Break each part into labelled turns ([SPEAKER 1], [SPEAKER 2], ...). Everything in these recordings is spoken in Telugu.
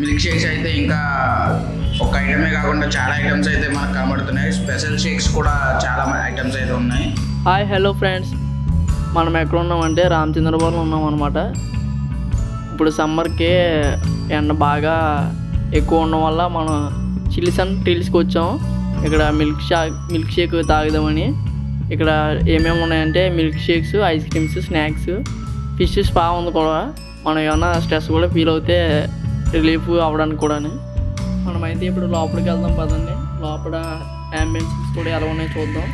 [SPEAKER 1] మిల్క్ షేక్స్ అయితే ఇంకా ఒక ఐటమే కాకుండా చాలా ఐటమ్స్ అయితే మనకు కనబడుతున్నాయి. స్పెషల్ షేక్స్ కూడా చాలా ఐటమ్స్ అయితే ఉన్నాయి.
[SPEAKER 2] హాయ్ హలో ఫ్రెండ్స్, మనం ఎక్కడ ఉన్నామంటే రామచంద్రపురం ఉన్నాం అనమాట. ఇప్పుడు సమ్మర్కి ఎండ బాగా ఎక్కువ ఉండడం వల్ల మనం చిల్లీస్ అండ్ టిల్స్కి వచ్చాం. ఇక్కడ మిల్క్ షేక్ తాగుదామని. ఇక్కడ ఏమేమి ఉన్నాయంటే milk shakes, ice creams, snacks, fish spa ఉంది కూడా. మనం ఏమన్నా స్ట్రెస్ కూడా ఫీల్ అవుతే రిలీఫ్ అవ్వడానికి కూడా. మనమైతే ఇప్పుడు లోపలికి వెళ్దాం పదండి. లోపల అంబియన్స్ కూడా ఎలా ఉన్నాయో చూద్దాం.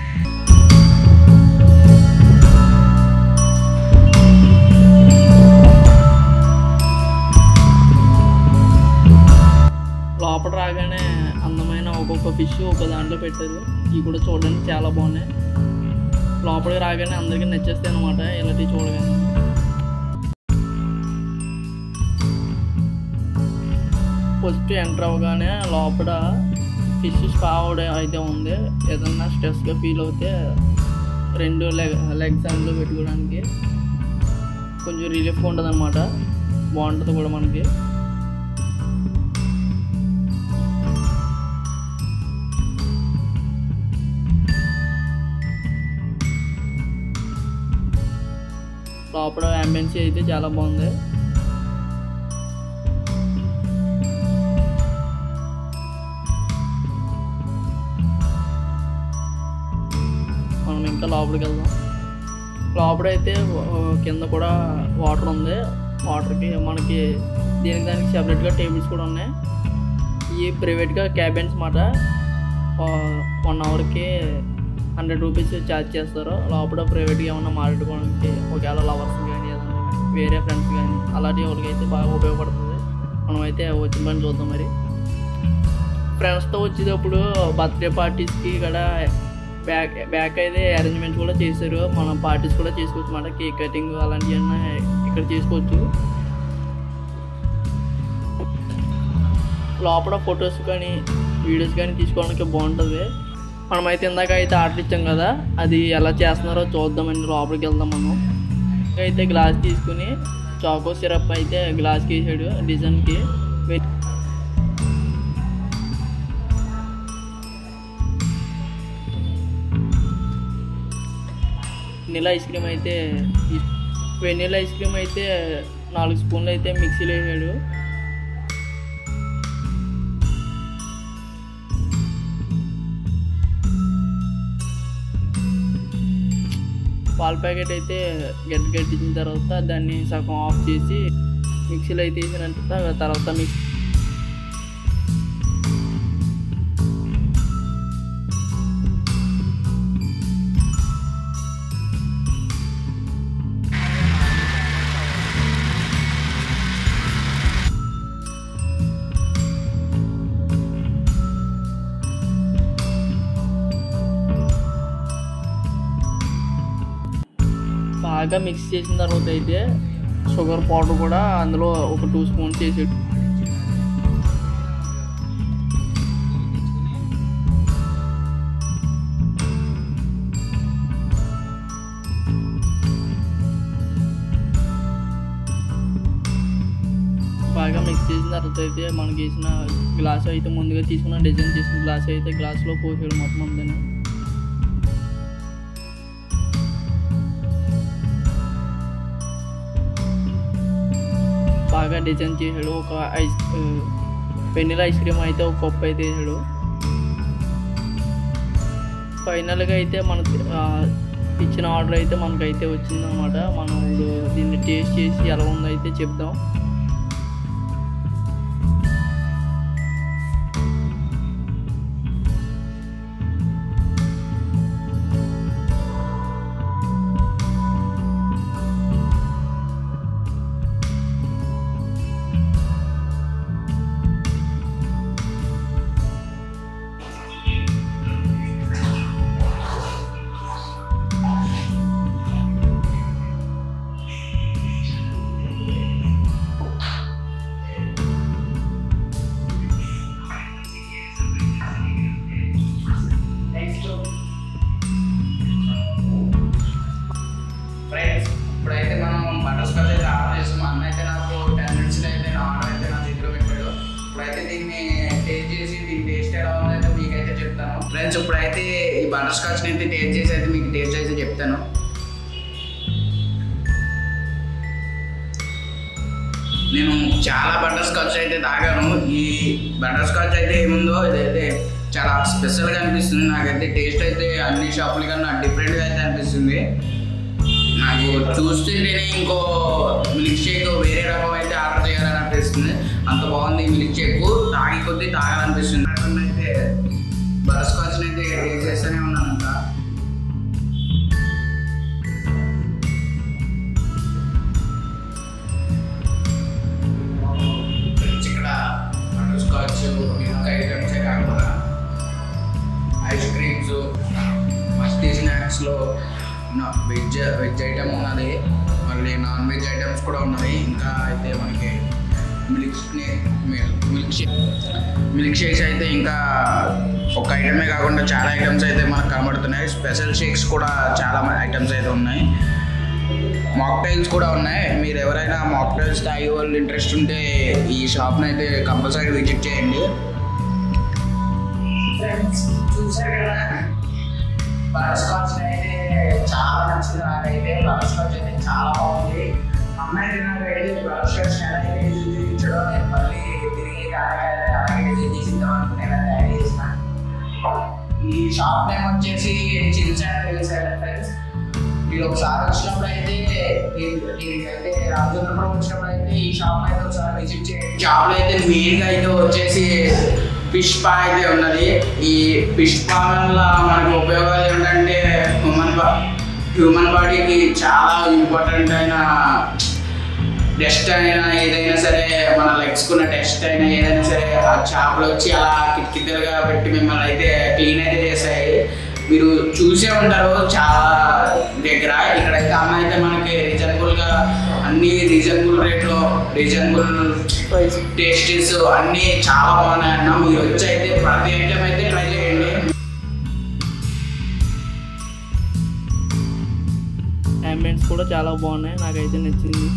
[SPEAKER 2] లోపల రాగానే అందమైన ఒక్కొక్క ఫిష్ ఒక దాంట్లో పెట్టారు. ఇవి కూడా చూడడానికి చాలా బాగున్నాయి. లోపలికి రాగానే అందరికీ నచ్చేస్తాయి అనమాట ఇలాంటివి చూడగానే. ఫస్ట్ ఎంటర్ అవ్వగానే లోపల ఫిష్ స్పా అయితే ఉంది. ఏదన్నా స్ట్రెస్గా ఫీల్ అవుతే 2 లెగ్స్ అందులో పెట్టుకోవడానికి కొంచెం రిలీఫ్గా ఉంటుంది అనమాట. బాగుంటుంది కూడా మనకి. లోపల అంబియన్స్ అయితే చాలా బాగుంది. మనం ఇంకా లోపలికి వెళ్దాం. లోపలైతే కింద కూడా వాటర్ ఉంది. వాటర్కి మనకి దానికి సెపరేట్గా టేబుల్స్ కూడా ఉన్నాయి. ఈ ప్రైవేట్గా క్యాబిన్స్ మాట. 1 అవర్కి 100 రూపీస్ ఛార్జ్ చేస్తారు. లోపల ప్రైవేట్గా ఏమన్నా మాట్లాడుకోవడానికి ఒకవేళ లవర్స్ కానీ ఏదైనా వేరే ఫ్రెండ్స్ కానీ అలాంటి వాళ్ళకైతే బాగా ఉపయోగపడుతుంది. మనమైతే వచ్చిన పని చూద్దాం. మరి ఫ్రెండ్స్తో వచ్చేటప్పుడు బర్త్డే పార్టీస్కి ఇక్కడ బ్యాక్ అయితే అరేంజ్మెంట్స్ కూడా చేశారు. మనం పార్టీస్ కూడా చేసుకోవచ్చు అన్నమాట. కేక్ కటింగ్ అలాంటివన్నీ ఇక్కడ చేసుకోవచ్చు. లోపల ఫొటోస్ కానీ వీడియోస్ కానీ తీసుకోవడానికి బాగుంటుంది. మనమైతే ఇందాక అయితే ఆర్డర్ ఇచ్చాం కదా, అది ఎలా చేస్తున్నారో చూద్దామని లోపలికి వెళ్దాం. మనం అయితే గ్లాస్ తీసుకుని చాకో సిరప్ అయితే గ్లాస్కి వేసాడు డిజైన్కి. వెనిలా ఐస్ క్రీమ్ అయితే 4 స్పూన్లు అయితే మిక్సీలో వేసాడు. పాల ప్యాకెట్ అయితే గట్టించిన తర్వాత దాన్ని సగం ఆఫ్ చేసి మిక్సీలో అయితే వేసిన తర్వాత బాగా మిక్స్ చేసిన తర్వాత అయితే షుగర్ పౌడర్ కూడా అందులో ఒక 2 స్పూన్స్ వేసాడు. బాగా మిక్స్ చేసిన తర్వాత అయితే మనకి వేసిన గ్లాస్ అయితే ముందుగా తీసుకున్న డిజైన్ చేసిన గ్లాస్ అయితే గ్లాస్లో పోసాడు మొత్తం అంతా. బాగా డిజైన్ చేసాడు. ఒక వెనిలా ఐస్ క్రీమ్ అయితే ఒక కప్ అయితే వేసాడు. ఫైనల్గా అయితే మనకు ఇచ్చిన ఆర్డర్ అయితే మనకైతే వచ్చిందన్నమాట. మనం దీన్ని టేస్ట్ చేసి ఎలా ఉందో అయితే చెప్దాం.
[SPEAKER 1] ఇప్పుడైతే ఈ బటర్ స్కాచ్ అయితే టేస్ట్ చేసి అయితే మీకు టేస్ట్ చేసి చెప్తాను. నేను చాలా బటర్ స్కాచ్ అయితే తాగాను. ఈ బటర్ స్కాచ్ అయితే ఏముందో ఇదైతే చాలా స్పెషల్గా అనిపిస్తుంది నాకైతే. టేస్ట్ అయితే అన్ని షాపుల కన్నా డిఫరెంట్గా అయితే అనిపిస్తుంది నాకు. చూస్తుంటేనే ఇంకో మిల్క్ షేక్ వేరే రకం అయితే ఆర్డర్ చేయాలని అనిపిస్తుంది, అంత బాగుంది ఈ మిల్క్ షేక్. తాగి కొద్దీ తాగాలనిపిస్తుంది. అయితే బటర్ స్కాచ్ అయితే టేస్ట్ చేస్తూనే ఉన్నాను. ఇంకా ఇక్కడ బటర్ స్కాచ్ మిల్క్ ఐటమ్సే కాకుండా ఐస్ క్రీమ్స్, మస్తీ స్నాక్స్లో వెజ్ ఐటమ్ ఉన్నది, మళ్ళీ నాన్ వెజ్ ఐటమ్స్ కూడా ఉన్నాయి. ఇంకా అయితే మనకి మిల్క్ షేక్స్ అయితే ఇంకా ఒక ఐటమే కాకుండా చాలా ఐటమ్స్ అయితే మనకు కనబడుతున్నాయి. స్పెషల్ షేక్స్ కూడా చాలా ఐటమ్స్ అయితే ఉన్నాయి. మాక్టైల్స్ కూడా ఉన్నాయి. మీరు ఎవరైనా మాక్టైల్స్ తాగే వాళ్ళు ఇంట్రెస్ట్ ఉంటే ఈ షాప్ని అయితే కంపల్సరీ విజిట్ చేయండి. ఫ్రెండ్స్ చూసారు కదా, బటర్ స్కాచ్ అయితే చాలా నచ్చింది నాకైతే. బటర్ స్కాచ్ అయితే చాలా బాగుంది. అమ్మాయి నాకైతే బటర్ స్కాచ్ ఎలా అయితే చూపించడం నేను మళ్ళీ తిరిగి అలాగే చేసిద్దాం అనుకుని నేను తయారు చేసిన. ఈ షాప్ నేమ్ వచ్చేసి చిల్స్ అండ్ రీల్స్ ఫ్రెండ్స్. మీరు ఒకసారి వచ్చినప్పుడు అయితే అయితే రామచంద్రపురం వచ్చినప్పుడు అయితే ఈ షాప్ అయితే ఒకసారి విజిట్ చేయండి. షాప్లో అయితే మెయిన్గా అయితే వచ్చేసి ఫిష్ పా అయితే ఉన్నది. ఈ ఫిష్ పా వల్ల మనకు ఉపయోగాలు ఏంటంటే హ్యూమన్ బాడీకి చాలా ఇంపార్టెంట్ అయిన డస్ట్ అయినా ఏదైనా సరే, మన లెగ్స్కున్న డస్ట్ అయినా ఏదైనా సరే ఆ చేపలు వచ్చి అలా కిటికీలుగా పెట్టి మిమ్మల్ని అయితే క్లీన్ అయితే చేస్తాయి. మీరు చూసే ఉంటారు చాలా దగ్గర. ఇక్కడైతే అమ్మ అయితే మనకి రీజనబుల్గా అన్ని రీజనబుల్ రేట్లో రీజనబుల్ టేస్టీస్ అన్నీ చాలా బాగున్నాయి అన్న. మీరు వచ్చి అయితే ప్రతి ఐటమ్ అయితే ట్రై చేయండి.
[SPEAKER 2] అంబియన్స్ కూడా చాలా బాగున్నాయి, నాకైతే నచ్చింది.